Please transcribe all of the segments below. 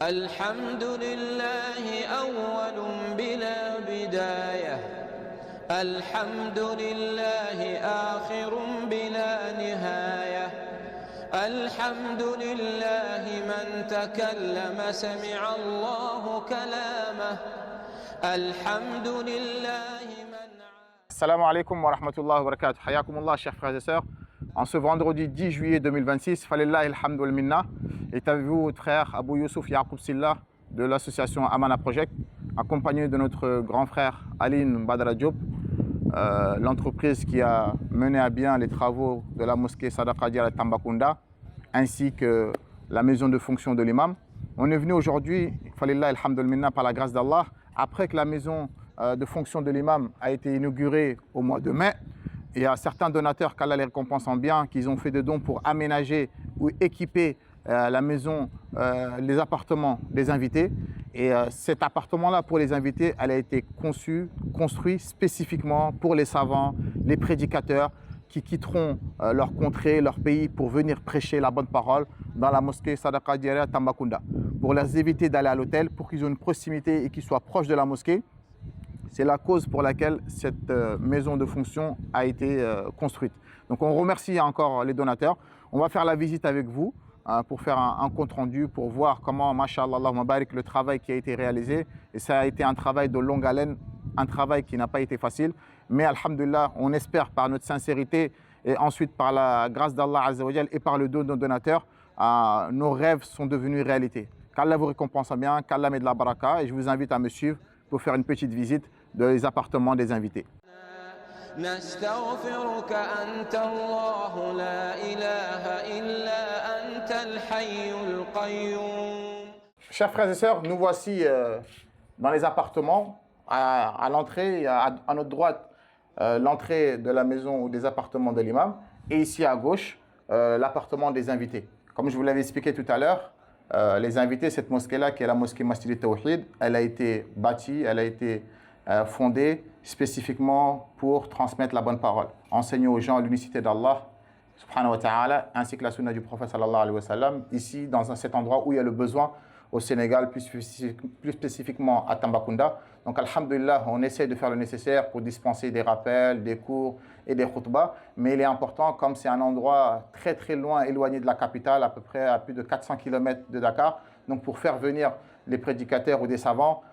الحمد لله أول بلا بداية الحمد لله آخر بلا نهاية الحمد لله من تكلم سمع الله كلامه الحمد لله من Assalamu alaikum wa rahmatullahi wa barakatuh. Hayakumullah, chers frères et sœurs. En ce vendredi 10 juillet 2026, Falillah ilhamdu wal minna, est avec vous votre frère Abou Youssouf Yacoub Silla de l'association Amana Project, accompagné de notre grand frère Aline Badra Diop, l'entreprise qui a mené à bien les travaux de la mosquée Sadaqa Diarra Tambacounda, ainsi que la maison de fonction de l'imam. On est venu aujourd'hui, Falillah ilhamdu wal minna, par la grâce d'Allah, après que la maison de fonction de l'imam a été inaugurée au mois de mai. Il y a certains donateurs qu'Allah les récompense en bien, qui ont fait des dons pour aménager ou équiper la maison, les appartements des invités. Et cet appartement-là pour les invités, elle a été construit spécifiquement pour les savants, les prédicateurs qui quitteront leur contrée, leur pays pour venir prêcher la bonne parole dans la mosquée Sadaqa Diarra Tambacounda. Pour les éviter d'aller à l'hôtel, pour qu'ils aient une proximité et qu'ils soient proches de la mosquée. C'est la cause pour laquelle cette maison de fonction a été construite. Donc on remercie encore les donateurs. On va faire la visite avec vous pour faire un compte rendu, pour voir comment, mashallah, Allahumma barik, le travail qui a été réalisé. Et ça a été un travail de longue haleine, un travail qui n'a pas été facile. Mais alhamdulillah, on espère par notre sincérité et ensuite par la grâce d'Allah Azza wa Jal et par le don de nos donateurs, nos rêves sont devenus réalité. Qu'Allah vous récompense bien, qu'Allah met de la baraka. Et je vous invite à me suivre pour faire une petite visite des appartements des invités. نستغفرك أنت الله لا إله إلا أنت الحي القيوم. Chers frères et sœurs, nous voici dans les appartements, à l'entrée, à notre droite, l'entrée de la maison ou des appartements de l'imam, et ici à gauche, l'appartement des invités. Comme je vous l'avais expliqué tout à l'heure, les invités, cette mosquée-là, qui est la mosquée Masjid al-Tawhid, elle a été bâtie, elle a été fondée spécifiquement pour transmettre la bonne parole, enseigner aux gens l'unicité d'Allah, subhanahu wa ta'ala, ainsi que la sunna du prophète sallallahu alayhi wa sallam, ici, dans cet endroit où il y a le besoin au Sénégal, plus spécifiquement à Tambacounda. Donc, alhamdulillah, on essaie de faire le nécessaire pour dispenser des rappels, des cours et des khutbahs. Mais il est important, comme c'est un endroit très très loin, éloigné de la capitale, à peu près à plus de 400 km de Dakar, donc pour faire venir les prédicateurs ou des savants,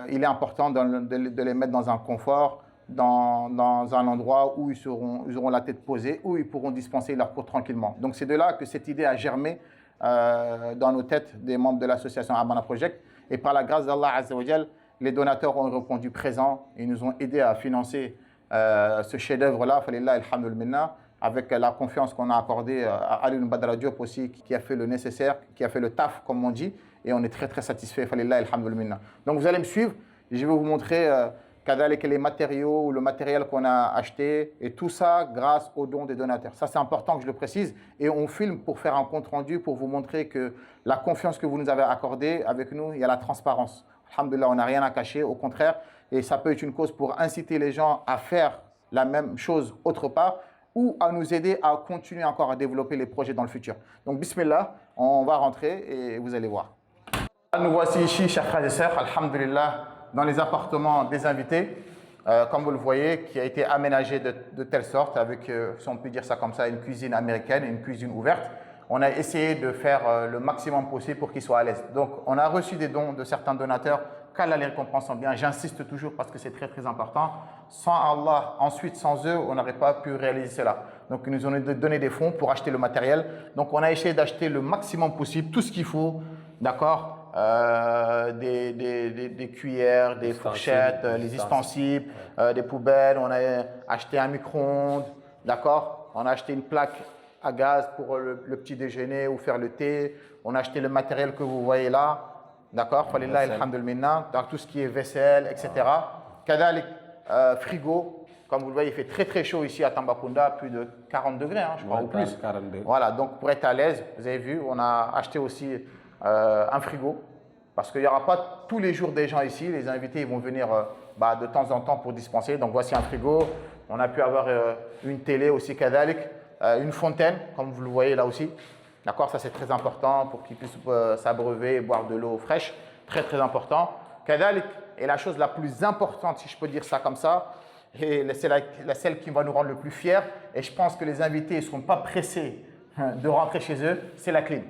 il est important de les mettre dans un confort, dans un endroit où ils auront la tête posée, où ils pourront dispenser leurs cours tranquillement. Donc, c'est de là que cette idée a germé dans nos têtes des membres de l'association Amana Project. Et par la grâce d'Allah Azza wa Jal, les donateurs ont répondu présents et nous ont aidés à financer ce chef-d'œuvre-là, falillah alhamdul minna, avec la confiance qu'on a accordée à Aline Badra Diop aussi, qui a fait le nécessaire, qui a fait le taf, comme on dit, et on est très très satisfait, falillah alhamdul minna. Donc vous allez me suivre, et je vais vous montrer les matériaux ou le matériel qu'on a acheté, et tout ça grâce aux dons des donateurs. Ça, c'est important que je le précise. Et on filme pour faire un compte rendu, pour vous montrer que la confiance que vous nous avez accordée avec nous, il y a la transparence. Alhamdulillah, on n'a rien à cacher, au contraire. Et ça peut être une cause pour inciter les gens à faire la même chose autre part, ou à nous aider à continuer encore à développer les projets dans le futur. Donc, bismillah, on va rentrer et vous allez voir. Nous voici ici, chers frères et sœurs, alhamdulillah, dans les appartements des invités, comme vous le voyez, qui a été aménagé de telle sorte, avec, si on peut dire ça comme ça, une cuisine américaine et une cuisine ouverte. On a essayé de faire le maximum possible pour qu'ils soient à l'aise. Donc, on a reçu des dons de certains donateurs, qu'Allah les récompense en bien. J'insiste toujours parce que c'est très très important. Sans Allah, ensuite sans eux, on n'aurait pas pu réaliser cela. Donc, ils nous ont donné des fonds pour acheter le matériel. Donc, on a essayé d'acheter le maximum possible, tout ce qu'il faut, d'accord, des cuillères, des fourchettes, les ustensiles, des poubelles. On a acheté un micro-ondes, d'accord. On a acheté une plaque à gaz pour le petit déjeuner ou faire le thé. On a acheté le matériel que vous voyez là, d'accord. Falillah alhamdul minna, donc tout ce qui est vaisselle, etc. Kadalik, frigo. Comme vous le voyez, il fait très très chaud ici à Tambacounda, plus de 40 degrés, hein, je crois, ou plus. 42. Voilà, donc pour être à l'aise, vous avez vu, on a acheté aussi un frigo, parce qu'il n'y aura pas tous les jours des gens ici. Les invités ils vont venir de temps en temps pour dispenser. Donc voici un frigo. On a pu avoir une télé aussi, kadalik, une fontaine, comme vous le voyez là aussi. D'accord, ça c'est très important pour qu'ils puissent s'abreuver et boire de l'eau fraîche. Très très important. Kadalik est la chose la plus importante, si je peux dire ça comme ça, et c'est celle qui va nous rendre le plus fiers. Et je pense que les invités ne seront pas pressés de rentrer chez eux, c'est la clim.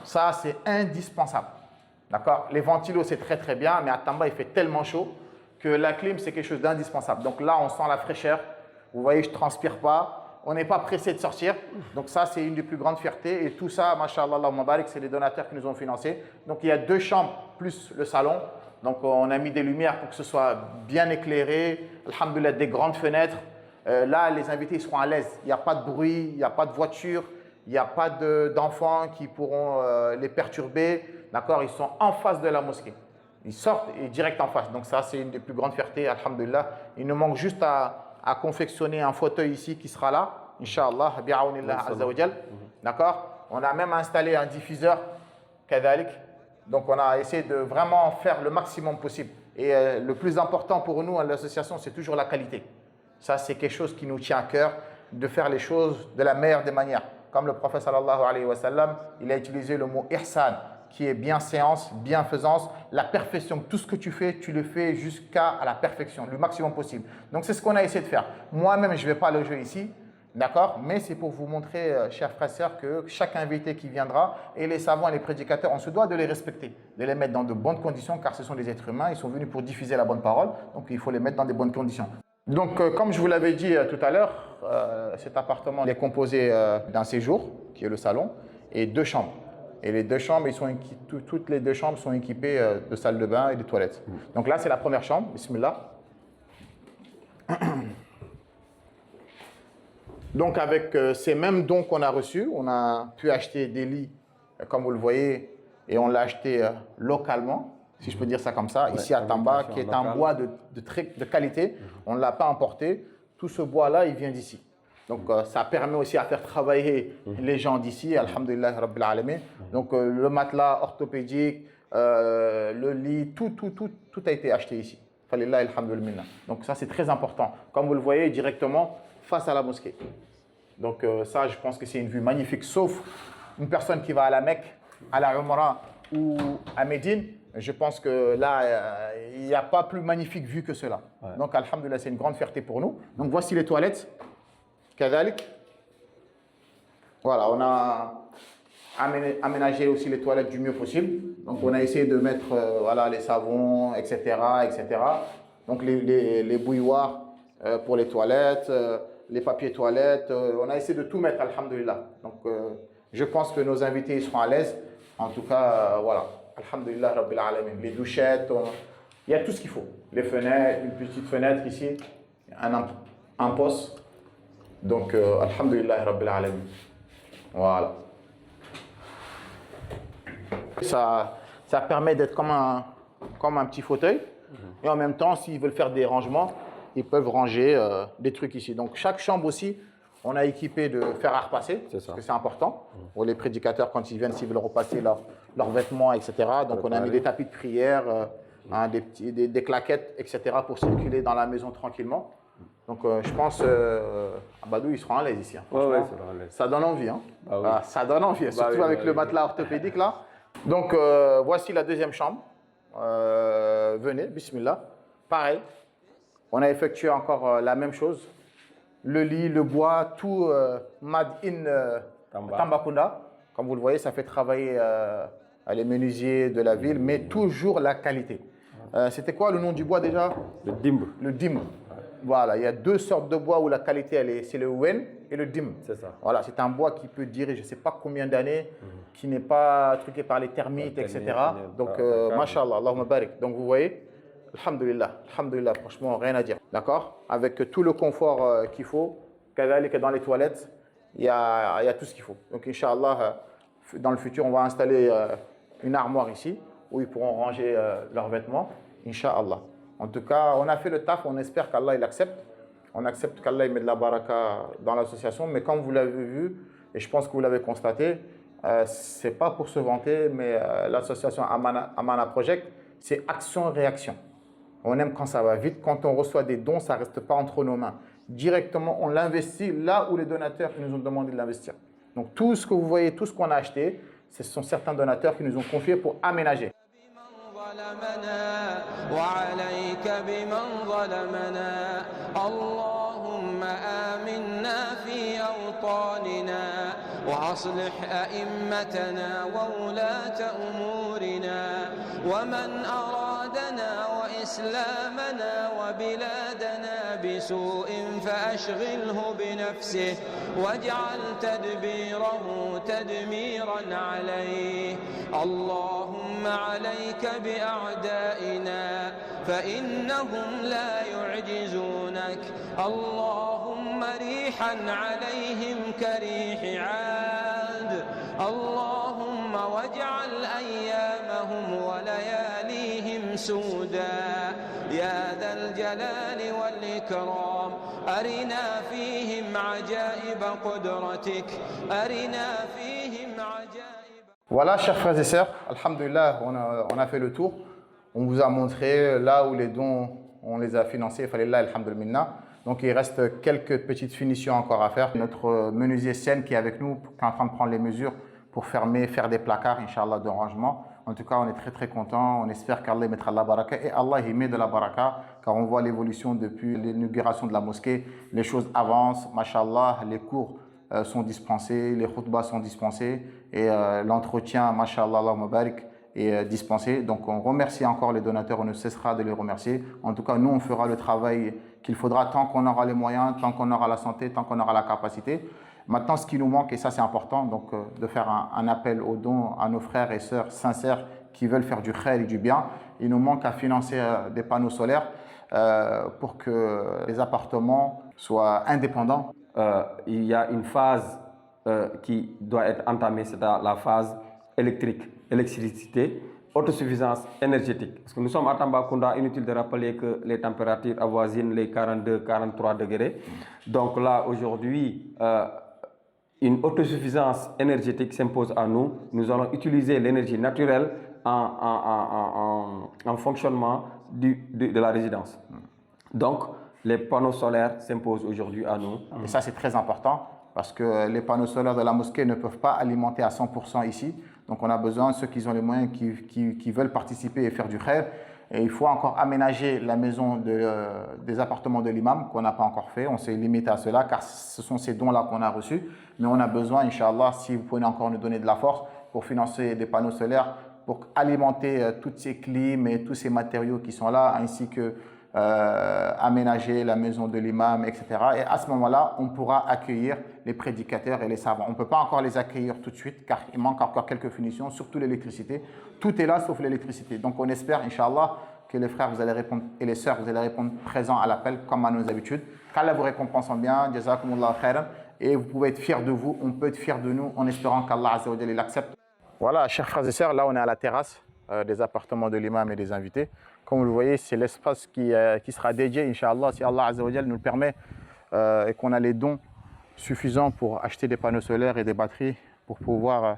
Ça, c'est indispensable. D'accord? Les ventilos, c'est très très bien, mais à Tamba, il fait tellement chaud que la clim, c'est quelque chose d'indispensable. Donc là, on sent la fraîcheur. Vous voyez, je ne transpire pas. On n'est pas pressé de sortir. Donc ça, c'est une des plus grandes fiertés. Et tout ça, mashallah, Allahumma barik, c'est les donateurs qui nous ont financé. Donc il y a 2 chambres plus le salon. Donc on a mis des lumières pour que ce soit bien éclairé. Alhamdoulilah, des grandes fenêtres. Là, les invités seront à l'aise. Il n'y a pas de bruit, il n'y a pas de voiture, il n'y a pas d'enfants qui pourront les perturber. D'accord? Ils sont en face de la mosquée. Ils sortent et direct en face. Donc ça, c'est une des plus grandes fiertés, alhamdulillah. Il nous manque juste à confectionner un fauteuil ici qui sera là, Inch'Allah, bi'aounillah azza wa jal. D'accord? On a même installé un diffuseur, kadalik. Donc on a essayé de vraiment faire le maximum possible. Et le plus important pour nous à l'association, c'est toujours la qualité. Ça, c'est quelque chose qui nous tient à cœur, de faire les choses de la meilleure des manières. Comme le prophète sallallahu alayhi wa sallam, il a utilisé le mot ihsan, qui est bienséance, bienfaisance, la perfection. Tout ce que tu fais, tu le fais jusqu'à la perfection, le maximum possible. Donc c'est ce qu'on a essayé de faire. Moi-même, je ne vais pas le jouer ici, d'accord? Mais c'est pour vous montrer, chers frères et sœurs, que chaque invité qui viendra, et les savants et les prédicateurs, on se doit de les respecter, de les mettre dans de bonnes conditions, car ce sont des êtres humains, ils sont venus pour diffuser la bonne parole, donc il faut les mettre dans de bonnes conditions. Donc, comme je vous l'avais dit tout à l'heure, cet appartement est composé d'un séjour, qui est le salon, et 2 chambres. Et les 2 chambres, toutes les 2 chambres sont équipées de salle de bain et de toilettes. Donc là, c'est la première chambre, bismillah. Donc avec ces mêmes dons qu'on a reçus, on a pu acheter des lits, comme vous le voyez, et on l'a acheté localement, si je peux dire ça comme ça, ici à Tamba, qui est un bois de qualité. On ne l'a pas importé. Tout ce bois-là, il vient d'ici. Donc ça permet aussi à faire travailler les gens d'ici, alhamdulillah rabbil alamin. Donc le matelas orthopédique, le lit, tout a été acheté ici. Falillah alhamdulillah. Donc ça c'est très important. Comme vous le voyez directement face à la mosquée. Donc ça je pense que c'est une vue magnifique, sauf une personne qui va à la Mecque, à la Umrah ou à Médine. Je pense que là, il n'y a pas plus magnifique vue que cela. Ouais. Donc alhamdulillah, c'est une grande fierté pour nous. Donc voici les toilettes. Kadalik. Voilà, on a aménagé aussi les toilettes du mieux possible. Donc on a essayé de mettre voilà, les savons, etc. etc. Donc les bouilloires pour les toilettes, les papiers toilettes. On a essayé de tout mettre, alhamdulillah. Donc je pense que nos invités seront à l'aise. En tout cas, voilà. Alhamdulillah rabbil alamin. Les douchettes, il y a tout ce qu'il faut. Les fenêtres, une petite fenêtre ici, un poste. Donc, alhamdulillah rabbil alamin. Voilà. Ça permet d'être comme un petit fauteuil. Et en même temps, s'ils veulent faire des rangements, ils peuvent ranger des trucs ici. Donc, chaque chambre aussi, on a équipé de fer à repasser, parce que c'est important. Pour les prédicateurs, quand ils viennent, s'ils veulent repasser leurs vêtements, etc. Donc, on a mis des tapis de prière, des claquettes, etc. pour circuler dans la maison tranquillement. Donc, je pense, Abadou, ils seront à l'aise ici. Hein. Ouais, ça donne envie. Hein. Ah, oui. Ça donne envie, surtout avec le matelas orthopédique là. Donc, voici la deuxième chambre. Venez, bismillah. Pareil, on a effectué encore la même chose. Le lit, le bois, tout made in Tambacounda. Comme vous le voyez, ça fait travailler les menuisiers de la ville, mais toujours la qualité. C'était quoi le nom du bois déjà? Le dimb. Le dimb. Voilà, il y a 2 sortes de bois où la qualité, c'est le wen et le dimb. C'est ça. Voilà, c'est un bois qui peut durer je ne sais pas combien d'années, qui n'est pas truqué par les termites, etc. Donc, mashallah, Allahumma barik. Donc, vous voyez, alhamdulillah, franchement, rien à dire. D'accord? Avec tout le confort qu'il faut, dans les toilettes, il y a tout ce qu'il faut. Donc, Inch'Allah, dans le futur, on va installer une armoire ici où ils pourront ranger leurs vêtements, Inch'Allah. En tout cas, on a fait le taf, on espère qu'Allah il accepte. On accepte qu'Allah il met de la baraka dans l'association, mais comme vous l'avez vu, et je pense que vous l'avez constaté, ce n'est pas pour se vanter, mais l'association Amana Project, c'est action-réaction. On aime quand ça va vite. Quand on reçoit des dons, ça ne reste pas entre nos mains. Directement, on l'investit là où les donateurs nous ont demandé de l'investir. Donc tout ce que vous voyez, tout ce qu'on a acheté, ce sont certains donateurs qui nous ont confié pour aménager. ظلمنا وعليك بمن ظلمنا اللهم آمنا في أوطاننا وأصلح أئمتنا وولاة أمورنا ومن أرادنا وإسلامنا وبلادنا بسوء فأشغله بنفسه واجعل تدبيره تدميرا عليه اللهم عليك بأعدائنا فإنهم لا يعجزونك اللهم ريحا عليهم كريح عاد اللهم واجعل أيامهم ولياليهم سودا يا ذا الجلال والإكرام أرنا فيهم عجائب قدرتك أرنا فيهم عجائب. Voilà, chers frères et sœurs, alhamdulillah, on a fait le tour. On vous a montré là où les dons, on les a financés, falillah, alhamdulillah. Donc il reste quelques petites finitions encore à faire. Notre menuisier Sen qui est avec nous, qui est en train de prendre les mesures pour faire des placards, Inch'Allah, de rangement. En tout cas, on est très très content. On espère qu'Allah mettra la baraka. Et Allah y met de la baraka, car on voit l'évolution depuis l'inauguration de la mosquée. Les choses avancent, mashallah, les cours sont dispensés, les khutbahs sont dispensés et l'entretien, mashallah, Allahumma barik, est dispensé. Donc on remercie encore les donateurs, on ne cessera de les remercier. En tout cas, nous, on fera le travail qu'il faudra tant qu'on aura les moyens, tant qu'on aura la santé, tant qu'on aura la capacité. Maintenant, ce qui nous manque, et ça c'est important, donc de faire un appel aux dons à nos frères et sœurs sincères qui veulent faire du khair et du bien. Il nous manque à financer des panneaux solaires pour que les appartements soient indépendants. Il y a une phase qui doit être entamée, c'est la phase électricité, autosuffisance énergétique. Parce que nous sommes à Tambacounda, inutile de rappeler que les températures avoisinent les 42-43 degrés. Donc là, aujourd'hui, une autosuffisance énergétique s'impose à nous. Nous allons utiliser l'énergie naturelle en fonctionnement de la résidence. Donc, les panneaux solaires s'imposent aujourd'hui à nous. Et ça, c'est très important parce que les panneaux solaires de la mosquée ne peuvent pas alimenter à 100% ici. Donc, on a besoin, ceux qui ont les moyens, qui veulent participer et faire du khair. Et il faut encore aménager la maison des appartements de l'imam qu'on n'a pas encore fait. On s'est limité à cela car ce sont ces dons-là qu'on a reçus. Mais on a besoin, Inch'Allah, si vous pouvez encore nous donner de la force pour financer des panneaux solaires, pour alimenter toutes ces clims et tous ces matériaux qui sont là, ainsi que aménager la maison de l'imam, etc. Et à ce moment-là, on pourra accueillir les prédicateurs et les savants. On ne peut pas encore les accueillir tout de suite car il manque encore quelques finitions, surtout l'électricité. Tout est là sauf l'électricité. Donc on espère, Inch'Allah, que les frères vous allez répondre, et les sœurs vous allez répondre présents à l'appel comme à nos habitudes. Qu'Allah vous récompense en bien, jazakumullah khairan. Et vous pouvez être fiers de vous, on peut être fiers de nous en espérant qu'Allah Azza wa Jalla l'accepte. Voilà, chers frères et sœurs, là on est à la terrasse des appartements de l'imam et des invités. Comme vous le voyez, c'est l'espace qui sera dédié, Inch'Allah, si Allah Azza wa Jalla nous le permet et qu'on a les dons suffisants pour acheter des panneaux solaires et des batteries pour pouvoir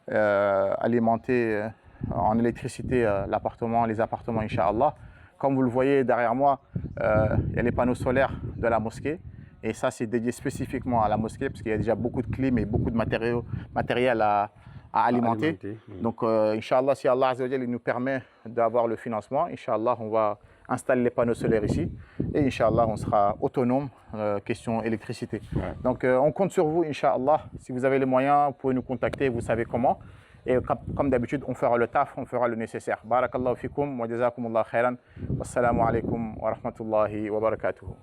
alimenter en électricité l'appartement, les appartements, Inch'Allah. Comme vous le voyez derrière moi, il y a les panneaux solaires de la mosquée. Et ça, c'est dédié spécifiquement à la mosquée parce qu'il y a déjà beaucoup de clim et beaucoup de matériel à alimenter. Donc, Inch'Allah, si Allah Azza wa Jalla nous permet d'avoir le financement, Inch'Allah, on va installer les panneaux solaires ici. Et Inch'Allah, on sera autonome, question électricité. Ouais. Donc, on compte sur vous, Inch'Allah. Si vous avez les moyens, vous pouvez nous contacter, vous savez comment. Et comme d'habitude, on fera le taf, on fera le nécessaire. Barakallahu fikum wa jazakumullah khairan. Wassalamu alaikum wa rahmatullahi wa barakatuhu.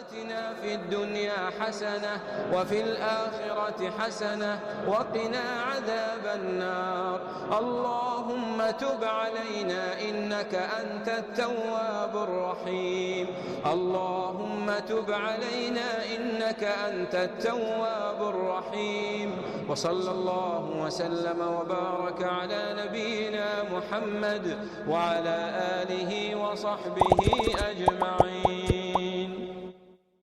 وآتنا في الدنيا حسنة وفي الآخرة حسنة وقنا عذاب النار اللهم تب علينا إنك أنت التواب الرحيم اللهم تب علينا إنك أنت التواب الرحيم وصلى الله وسلم وبارك على نبينا محمد وعلى آله وصحبه أجمعين